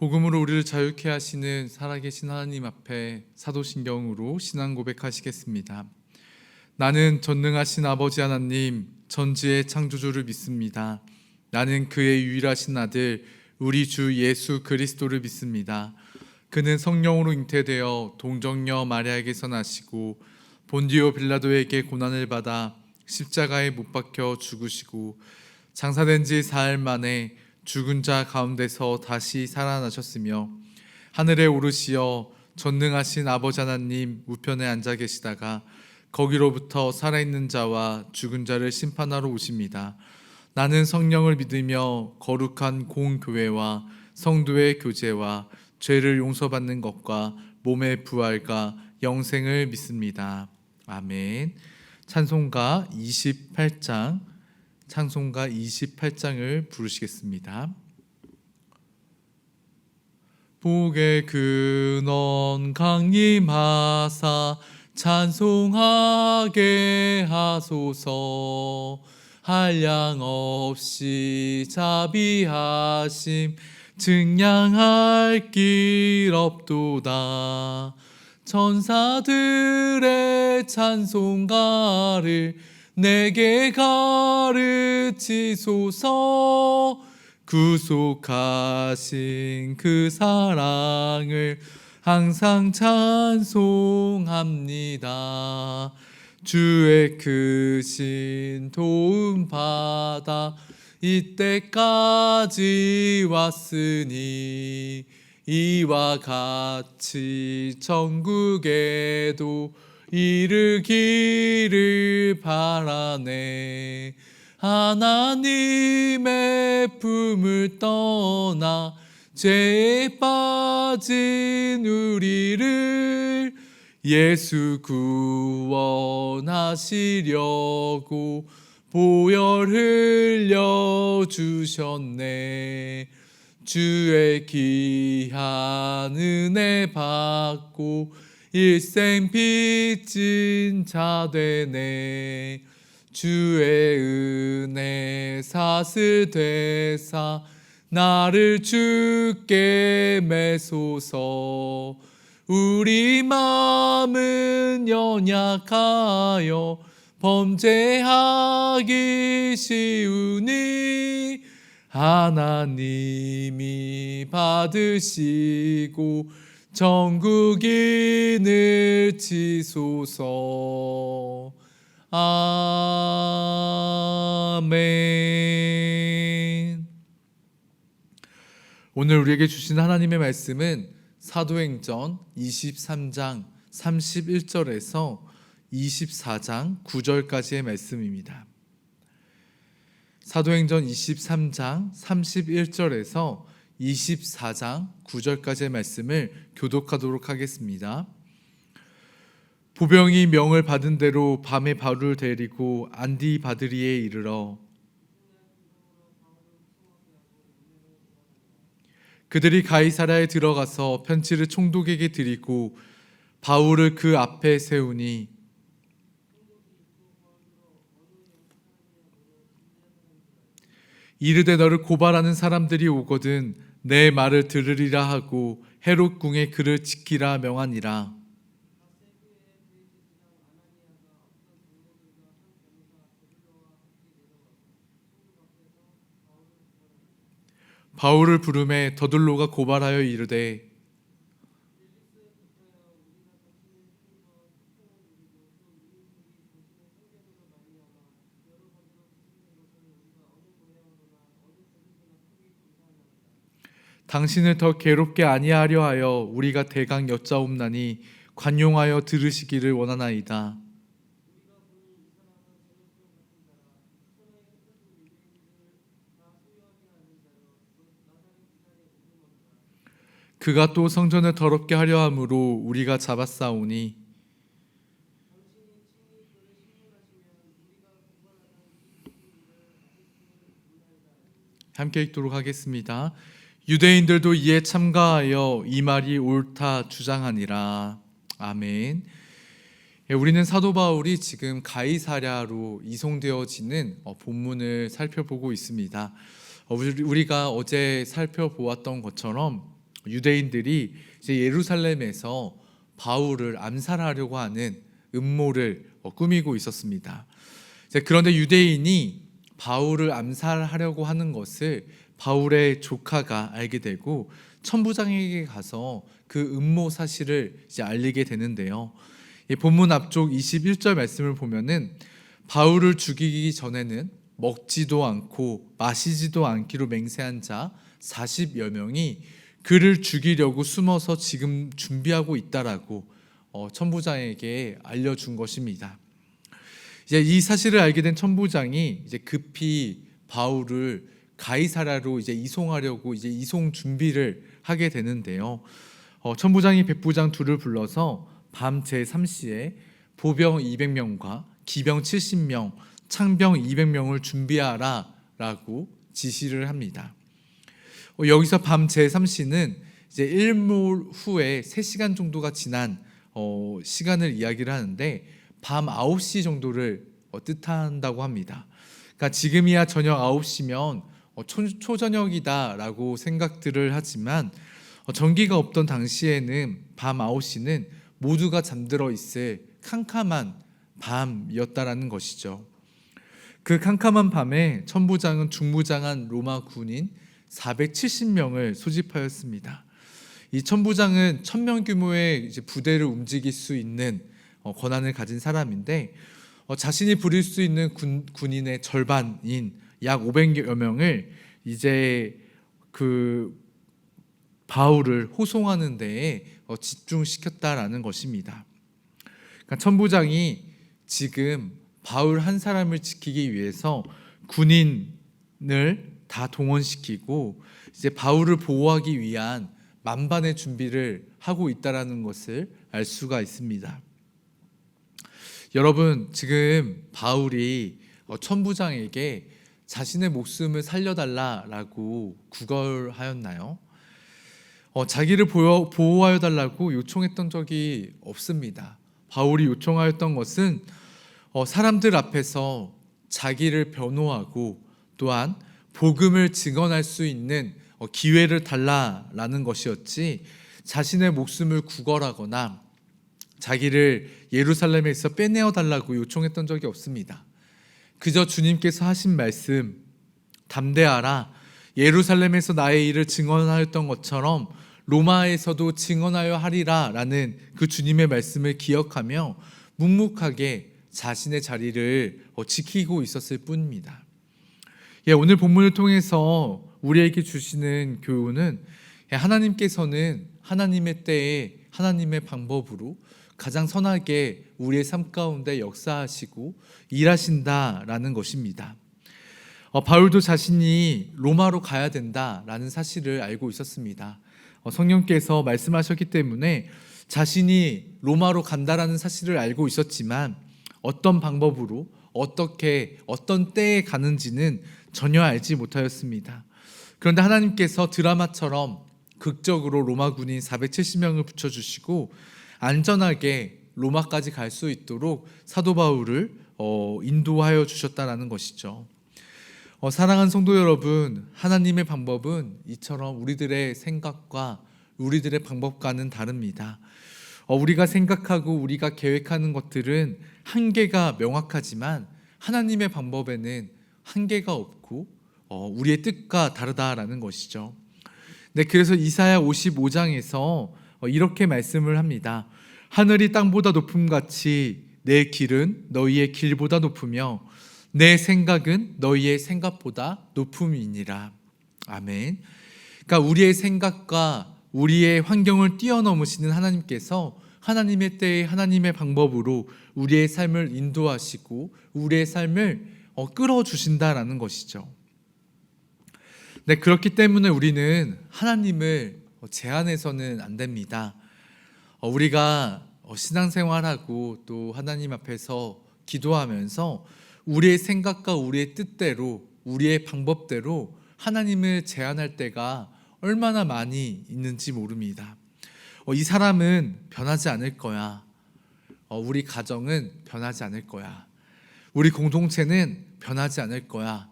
복음으로 우리를 자유케 하시는 살아계신 하나님 앞에 사도신경으로 신앙 고백하시겠습니다. 나는 전능하신 아버지 하나님, 전지의 창조주를 믿습니다. 나는 그의 유일하신 아들 우리 주 예수 그리스도를 믿습니다. 그는 성령으로 잉태되어 동정녀 마리아에게서 나시고 본디오 빌라도에게 고난을 받아 십자가에 못 박혀 죽으시고 장사된 지 사흘 만에 죽은 자 가운데서 다시 살아나셨으며 하늘에 오르시어 전능하신 아버지 하나님 우편에 앉아 계시다가 거기로부터 살아있는 자와 죽은 자를 심판하러 오십니다. 나는 성령을 믿으며 거룩한 공교회와 성도의 교제와 죄를 용서받는 것과 몸의 부활과 영생을 믿습니다. 아멘. 찬송가 28장을 부르시겠습니다. 복의 근원 강림하사 찬송하게 하소서. 한량없이 자비하심 증량할 길 없도다. 천사들의 찬송가를 내게 가르치소서. 구속하신 그 사랑을 항상 찬송합니다. 주의 크신 도움 받아 이때까지 왔으니 이와 같이 천국에도 이르기를 바라네. 하나님의 품을 떠나 죄에 빠진 우리를 예수 구원하시려고 보혈 흘려주셨네. 주의 귀한 은혜 받고 일생 빚진 자 되네. 주의 은혜 사슬 되사 나를 주께 매소서. 우리 마음은 연약하여 범죄하기 쉬우니 하나님이 받으시고 전국인을 치소서. 아멘. 오늘 우리에게 주신 하나님의 말씀은 사도행전 23장 31절에서 24장 9절까지의 말씀입니다. 사도행전 23장 31절에서 24장 9절까지의 말씀을 교독하도록 하겠습니다. 보병이 명을 받은 대로 밤에 바울을 데리고 안디바드리에 이르러 그들이 가이사랴에 들어가서 편지를 총독에게 드리고 바울을 그 앞에 세우니 이르되 너를 고발하는 사람들이 오거든 내 말을 들으리라 하고 헤롯 궁에 그를 지키라 명하니라. 바울을 부르매 더둘로가 고발하여 이르되 당신을 더 괴롭게 아니하려 하여 우리가 대강 여짜옵나니 관용하여 들으시기를 원하나이다. 그가 또 성전을 더럽게 하려 함으로 우리가 잡았사오니 함께 읽도록 하겠습니다. 유대인들도 이에 참가하여 이 말이 옳다 주장하니라. 아멘. 우리는 사도 바울이 지금 가이사랴로 이송되어지는 본문을 살펴보고 있습니다. 우리가 어제 살펴보았던 것처럼 유대인들이 이제 예루살렘에서 바울을 암살하려고 하는 음모를 꾸미고 있었습니다. 그런데 유대인이 바울을 암살하려고 하는 것을 바울의 조카가 알게 되고 천부장에게 가서 그 음모 사실을 이제 알리게 되는데요. 본문 앞쪽 21절 말씀을 보면은 바울을 죽이기 전에는 먹지도 않고 마시지도 않기로 맹세한 자 40여 명이 그를 죽이려고 숨어서 지금 준비하고 있다라고 천부장에게 알려준 것입니다. 이제 이 사실을 알게 된 천부장이 이제 급히 바울을 가이사랴로 이제 이송하려고 이제 이송 준비를 하게 되는데요. 천부장이 백부장 둘을 불러서 밤 제3시에 보병 200명과 기병 70명, 창병 200명을 준비하라라고 지시를 합니다. 여기서 밤 제3시는 이제 일몰 후에 3시간 정도가 지난 시간을 이야기를 하는데 밤 9시 정도를 뜻한다고 합니다. 그러니까 지금이야 저녁 9시면 초저녁이다라고 생각들을 하지만 전기가 없던 당시에는 밤 9시는 모두가 잠들어 있을 캄캄한 밤이었다라는 것이죠. 그 캄캄한 밤에 천부장은 중무장한 로마 군인 470명을 소집하였습니다. 이 천부장은 1000명 규모의 이제 부대를 움직일 수 있는 권한을 가진 사람인데 자신이 부릴 수 있는 군인의 절반인 약 500여 명을 이제 그 바울을 호송하는 데에 집중시켰다라는 것입니다. 그러니까 천부장이 지금 바울 한 사람을 지키기 위해서 군인을 다 동원시키고 이제 바울을 보호하기 위한 만반의 준비를 하고 있다라는 것을 알 수가 있습니다. 여러분, 지금 바울이 천부장에게 자신의 목숨을 살려달라라고 구걸하였나요? 자기를 보호하여 달라고 요청했던 적이 없습니다. 바울이 요청하였던 것은 사람들 앞에서 자기를 변호하고 또한 복음을 증언할 수 있는 기회를 달라라는 것이었지 자신의 목숨을 구걸하거나 자기를 예루살렘에서 빼내어 달라고 요청했던 적이 없습니다. 그저 주님께서 하신 말씀, 담대하라, 예루살렘에서 나의 일을 증언하였던 것처럼 로마에서도 증언하여 하리라 라는 그 주님의 말씀을 기억하며 묵묵하게 자신의 자리를 지키고 있었을 뿐입니다. 오늘 본문을 통해서 우리에게 주시는 교훈은 하나님께서는 하나님의 때에 하나님의 방법으로 가장 선하게 우리의 삶 가운데 역사하시고 일하신다라는 것입니다. 바울도 자신이 로마로 가야 된다라는 사실을 알고 있었습니다. 성령께서 말씀하셨기 때문에 자신이 로마로 간다라는 사실을 알고 있었지만 어떤 방법으로 어떻게 어떤 때에 가는지는 전혀 알지 못하였습니다. 그런데 하나님께서 드라마처럼 극적으로 로마 군인 470명을 붙여주시고 안전하게 로마까지 갈 수 있도록 사도 바울을 인도하여 주셨다는 것이죠. 사랑하는 성도 여러분, 하나님의 방법은 이처럼 우리들의 생각과 우리들의 방법과는 다릅니다. 우리가 생각하고 우리가 계획하는 것들은 한계가 명확하지만 하나님의 방법에는 한계가 없고 우리의 뜻과 다르다라는 것이죠. 네, 그래서 이사야 55장에서 이렇게 말씀을 합니다. 하늘이 땅보다 높음같이 내 길은 너희의 길보다 높으며 내 생각은 너희의 생각보다 높음이니라. 아멘. 그러니까 우리의 생각과 우리의 환경을 뛰어넘으시는 하나님께서 하나님의 때에 하나님의 방법으로 우리의 삶을 인도하시고 우리의 삶을 끌어주신다라는 것이죠. 네, 그렇기 때문에 우리는 하나님을 제한해서는 안 됩니다. 우리가 신앙생활하고 또 하나님 앞에서 기도하면서 우리의 생각과 우리의 뜻대로 우리의 방법대로 하나님을 제한할 때가 얼마나 많이 있는지 모릅니다. 이 사람은 변하지 않을 거야. 우리 가정은 변하지 않을 거야. 우리 공동체는 변하지 않을 거야.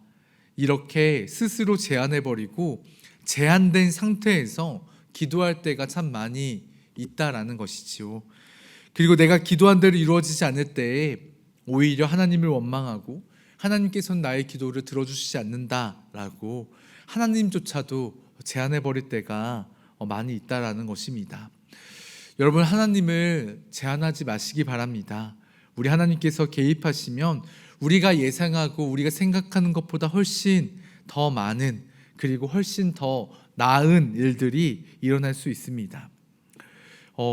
이렇게 스스로 제한해버리고 제한된 상태에서 기도할 때가 참 많이 있다라는 것이지요. 그리고 내가 기도한 대로 이루어지지 않을 때에 오히려 하나님을 원망하고 하나님께서는 나의 기도를 들어주시지 않는다라고 하나님조차도 제한해 버릴 때가 많이 있다라는 것입니다. 여러분, 하나님을 제한하지 마시기 바랍니다. 우리 하나님께서 개입하시면 우리가 예상하고 우리가 생각하는 것보다 훨씬 더 많은, 그리고 훨씬 더 나은 일들이 일어날 수 있습니다.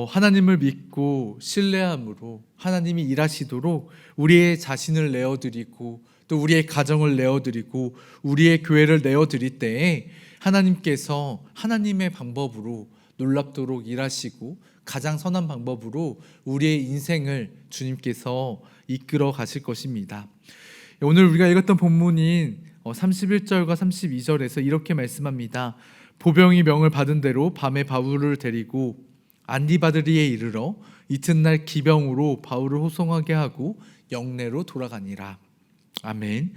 하나님을 믿고 신뢰함으로 하나님이 일하시도록 우리의 자신을 내어드리고 또 우리의 가정을 내어드리고 우리의 교회를 내어드릴 때에 하나님께서 하나님의 방법으로 놀랍도록 일하시고 가장 선한 방법으로 우리의 인생을 주님께서 이끌어 가실 것입니다. 오늘 우리가 읽었던 본문인 31절과 32절에서 이렇게 말씀합니다. 보병이 명을 받은 대로 밤에 바울을 데리고 안디바드리에 이르러 이튿날 기병으로 바울을 호송하게 하고 영내로 돌아가니라. 아멘.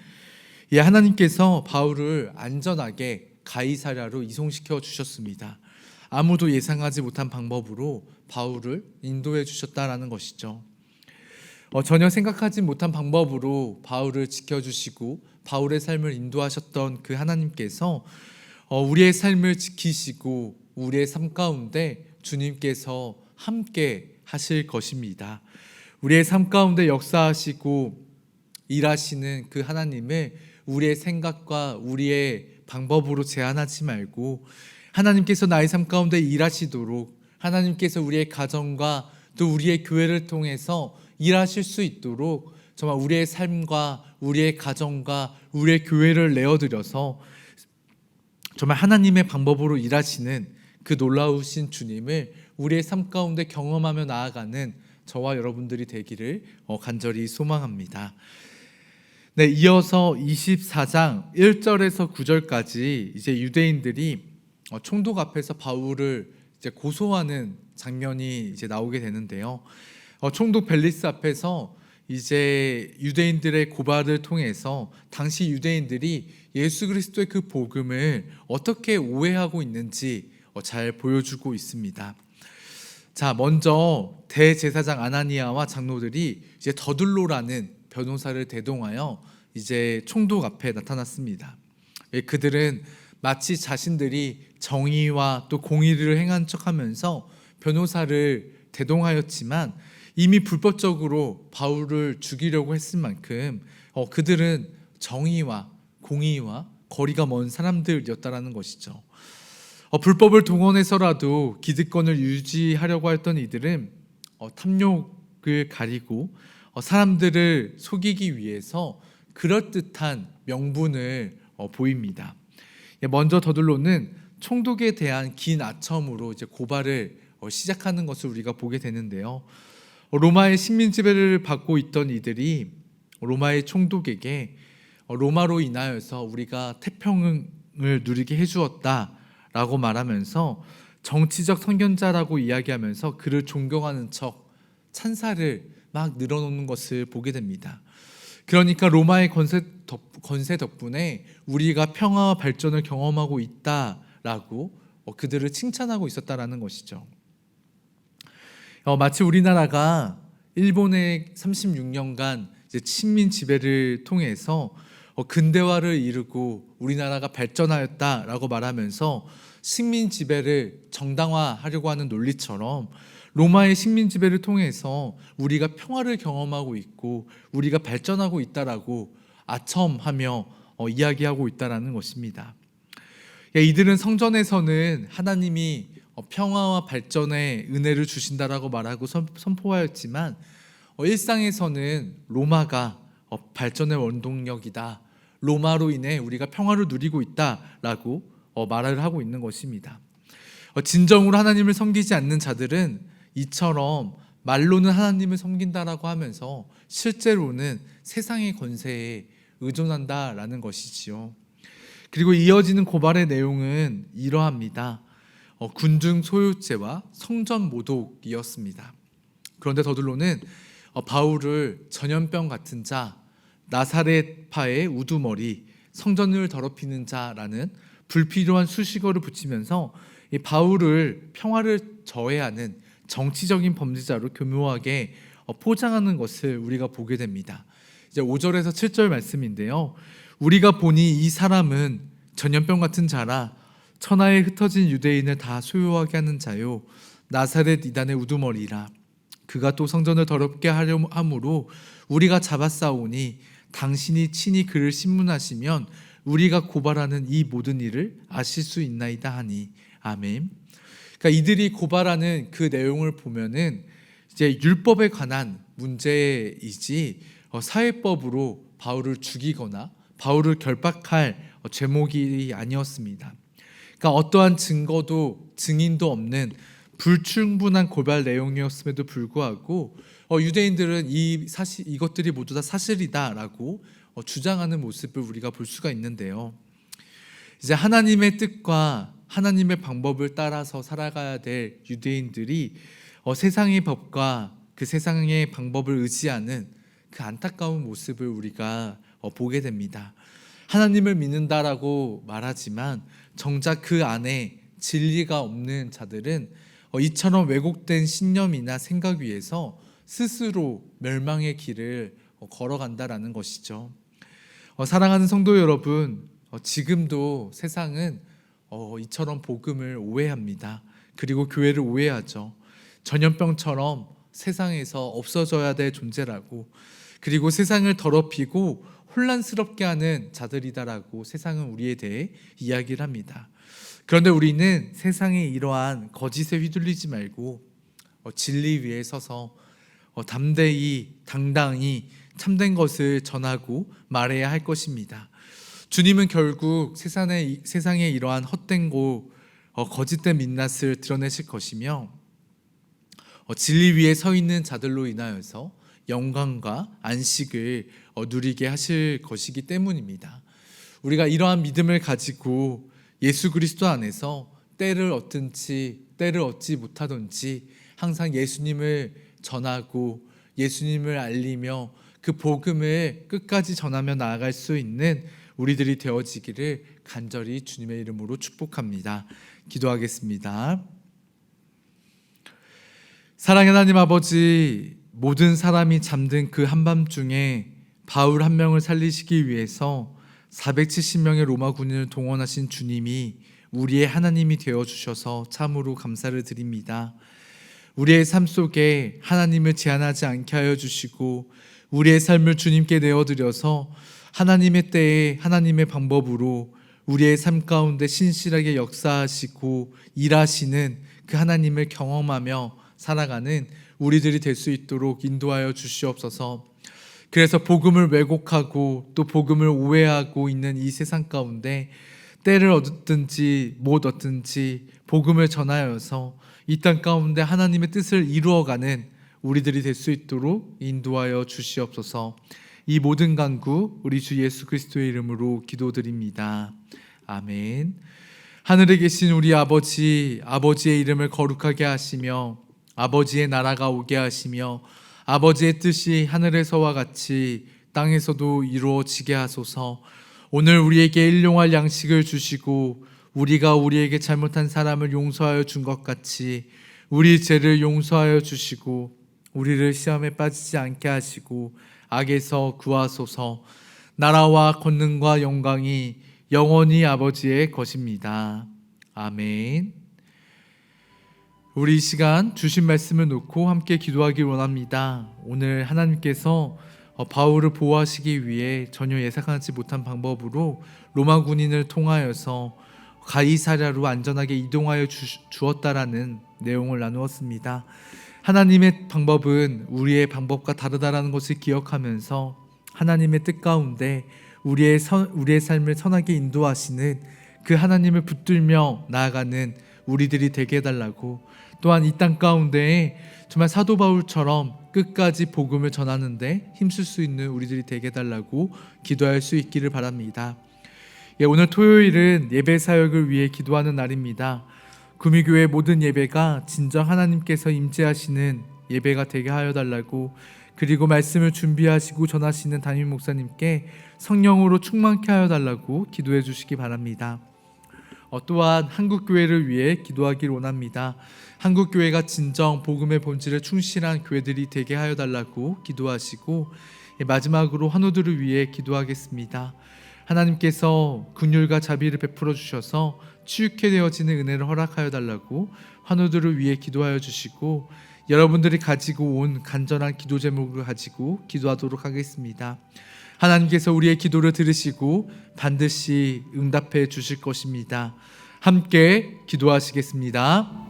예, 하나님께서 바울을 안전하게 가이사랴로 이송시켜 주셨습니다. 아무도 예상하지 못한 방법으로 바울을 인도해 주셨다라는 것이죠. 전혀 생각하지 못한 방법으로 바울을 지켜주시고 바울의 삶을 인도하셨던 그 하나님께서 우리의 삶을 지키시고 우리의 삶 가운데 주님께서 함께 하실 것입니다. 우리의 삶 가운데 역사하시고 일하시는 그 하나님을 우리의 생각과 우리의 방법으로 제한하지 말고 하나님께서 나의 삶 가운데 일하시도록 하나님께서 우리의 가정과 또 우리의 교회를 통해서 일하실 수 있도록 정말 우리의 삶과 우리의 가정과 우리의 교회를 내어드려서 정말 하나님의 방법으로 일하시는 그 놀라우신 주님을 우리의 삶 가운데 경험하며 나아가는 저와 여러분들이 되기를 간절히 소망합니다. 네, 이어서 24장 1절에서 9절까지 이제 유대인들이 총독 앞에서 바울을 이제 고소하는 장면이 이제 나오게 되는데요. 총독 벨리스 앞에서 이제 유대인들의 고발을 통해서 당시 유대인들이 예수 그리스도의 그 복음을 어떻게 오해하고 있는지 잘 보여주고 있습니다. 자, 먼저 대제사장 아나니아와 장로들이 이제 더둘로라는 변호사를 대동하여 이제 총독 앞에 나타났습니다. 그들은 마치 자신들이 정의와 또 공의를 행한 척하면서 변호사를 대동하였지만 이미 불법적으로 바울을 죽이려고 했을 만큼 그들은 정의와 공의와 거리가 먼 사람들이었다라는 것이죠. 불법을 동원해서라도 기득권을 유지하려고 했던 이들은 탐욕을 가리고 사람들을 속이기 위해서 그럴듯한 명분을 보입니다. 먼저 더둘로는 총독에 대한 긴 아첨으로 이제 고발을 시작하는 것을 우리가 보게 되는데요. 로마의 식민 지배를 받고 있던 이들이 로마의 총독에게 로마로 인하여서 우리가 태평을 누리게 해주었다라고 말하면서 정치적 선견자라고 이야기하면서 그를 존경하는 척 찬사를 막 늘어놓는 것을 보게 됩니다. 그러니까 로마의 건세 덕분에 우리가 평화와 발전을 경험하고 있다라고 그들을 칭찬하고 있었다라는 것이죠. 마치 우리나라가 일본의 36년간 이제 식민 지배를 통해서 근대화를 이루고 우리나라가 발전하였다라고 말하면서 식민 지배를 정당화하려고 하는 논리처럼 로마의 식민 지배를 통해서 우리가 평화를 경험하고 있고 우리가 발전하고 있다라고 아첨하며 이야기하고 있다라는 것입니다. 이들은 성전에서는 하나님이 평화와 발전의 은혜를 주신다라고 말하고 선포하였지만 일상에서는 로마가 발전의 원동력이다, 로마로 인해 우리가 평화를 누리고 있다라고 말을 하고 있는 것입니다. 진정으로 하나님을 섬기지 않는 자들은 이처럼 말로는 하나님을 섬긴다라고 하면서 실제로는 세상의 권세에 의존한다라는 것이지요. 그리고 이어지는 고발의 내용은 이러합니다. 군중 소유죄와 성전 모독이었습니다. 그런데 더둘로는 바울을 전염병 같은 자, 나사렛파의 우두머리, 성전을 더럽히는 자라는 불필요한 수식어를 붙이면서 이 바울을 평화를 저해하는 정치적인 범죄자로 교묘하게 포장하는 것을 우리가 보게 됩니다. 이제 5절에서 7절 말씀인데요. 우리가 보니 이 사람은 전염병 같은 자라 천하에 흩어진 유대인을 다 소유하게 하는 자요 나사렛 이단의 우두머리라. 그가 또 성전을 더럽게 하려 함으로 우리가 잡아싸우니 당신이 친히 그를 신문하시면 우리가 고발하는 이 모든 일을 아실 수 있나이다 하니. 아멘. 그러니까 이들이 고발하는 그 내용을 보면은 이제 율법에 관한 문제이지 사회법으로 바울을 죽이거나 바울을 결박할 제목이 아니었습니다. 그러니까 어떠한 증거도 증인도 없는 불충분한 고발 내용이었음에도 불구하고 유대인들은 이것들이 모두 다 사실이다라고 주장하는 모습을 우리가 볼 수가 있는데요. 이제 하나님의 뜻과 하나님의 방법을 따라서 살아가야 될 유대인들이 세상의 법과 그 세상의 방법을 의지하는 그 안타까운 모습을 우리가 보게 됩니다. 하나님을 믿는다라고 말하지만 정작 그 안에 진리가 없는 자들은 이처럼 왜곡된 신념이나 생각 위에서 스스로 멸망의 길을 걸어간다라는 것이죠. 사랑하는 성도 여러분, 지금도 세상은 이처럼 복음을 오해합니다. 그리고 교회를 오해하죠. 전염병처럼 세상에서 없어져야 될 존재라고, 그리고 세상을 더럽히고 혼란스럽게 하는 자들이다라고 세상은 우리에 대해 이야기를 합니다. 그런데 우리는 세상의 이러한 거짓에 휘둘리지 말고 진리 위에 서서 담대히 당당히 참된 것을 전하고 말해야 할 것입니다. 주님은 결국 세상의 이러한 헛된 거짓된 민낯을 드러내실 것이며 진리 위에 서 있는 자들로 인하여서 영광과 안식을 누리게 하실 것이기 때문입니다. 우리가 이러한 믿음을 가지고 예수 그리스도 안에서 때를 얻든지 때를 얻지 못하든지 항상 예수님을 전하고 예수님을 알리며 그 복음을 끝까지 전하며 나아갈 수 있는 우리들이 되어지기를 간절히 주님의 이름으로 축복합니다. 기도하겠습니다. 사랑의 하나님 아버지, 모든 사람이 잠든 그 한밤중에 바울 한 명을 살리시기 위해서 470명의 로마 군인을 동원하신 주님이 우리의 하나님이 되어주셔서 참으로 감사를 드립니다. 우리의 삶 속에 하나님을 제한하지 않게 하여 주시고 우리의 삶을 주님께 내어드려서 하나님의 때에 하나님의 방법으로 우리의 삶 가운데 신실하게 역사하시고 일하시는 그 하나님을 경험하며 살아가는 우리들이 될 수 있도록 인도하여 주시옵소서. 그래서 복음을 왜곡하고 또 복음을 오해하고 있는 이 세상 가운데 때를 얻든지 못 얻든지 복음을 전하여서 이 땅 가운데 하나님의 뜻을 이루어가는 우리들이 될 수 있도록 인도하여 주시옵소서. 이 모든 간구 우리 주 예수 그리스도의 이름으로 기도드립니다. 아멘. 하늘에 계신 우리 아버지, 아버지의 이름을 거룩하게 하시며 아버지의 나라가 오게 하시며 아버지의 뜻이 하늘에서와 같이 땅에서도 이루어지게 하소서. 오늘 우리에게 일용할 양식을 주시고 우리가 우리에게 잘못한 사람을 용서하여 준 것 같이 우리 죄를 용서하여 주시고 우리를 시험에 빠지지 않게 하시고 악에서 구하소서. 나라와 권능과 영광이 영원히 아버지의 것입니다. 아멘. 우리 이 시간 주신 말씀을 놓고 함께 기도하기 원합니다. 오늘 하나님께서 바울을 보호하시기 위해 전혀 예상하지 못한 방법으로 로마 군인을 통하여서 가이사랴로 안전하게 이동하여 주었다라는 내용을 나누었습니다. 하나님의 방법은 우리의 방법과 다르다라는 것을 기억하면서 하나님의 뜻 가운데 우리의 삶을 선하게 인도하시는 그 하나님을 붙들며 나아가는 우리들이 되게 해달라고, 또한 이 땅 가운데에 정말 사도 바울처럼 끝까지 복음을 전하는데 힘쓸 수 있는 우리들이 되게 해달라고 기도할 수 있기를 바랍니다. 오늘 토요일은 예배 사역을 위해 기도하는 날입니다. 구미교회 모든 예배가 진정 하나님께서 임재하시는 예배가 되게 하여 달라고, 그리고 말씀을 준비하시고 전하시는 담임 목사님께 성령으로 충만케 하여 달라고 기도해 주시기 바랍니다. 또한 한국교회를 위해 기도하길 원합니다. 한국교회가 진정 복음의 본질에 충실한 교회들이 되게 하여 달라고 기도하시고, 마지막으로 환우들을 위해 기도하겠습니다. 하나님께서 긍휼과 자비를 베풀어 주셔서 치유케 되어지는 은혜를 허락하여 달라고 환우들을 위해 기도하여 주시고, 여러분들이 가지고 온 간절한 기도 제목을 가지고 기도하도록 하겠습니다. 하나님께서 우리의 기도를 들으시고 반드시 응답해 주실 것입니다. 함께 기도하시겠습니다.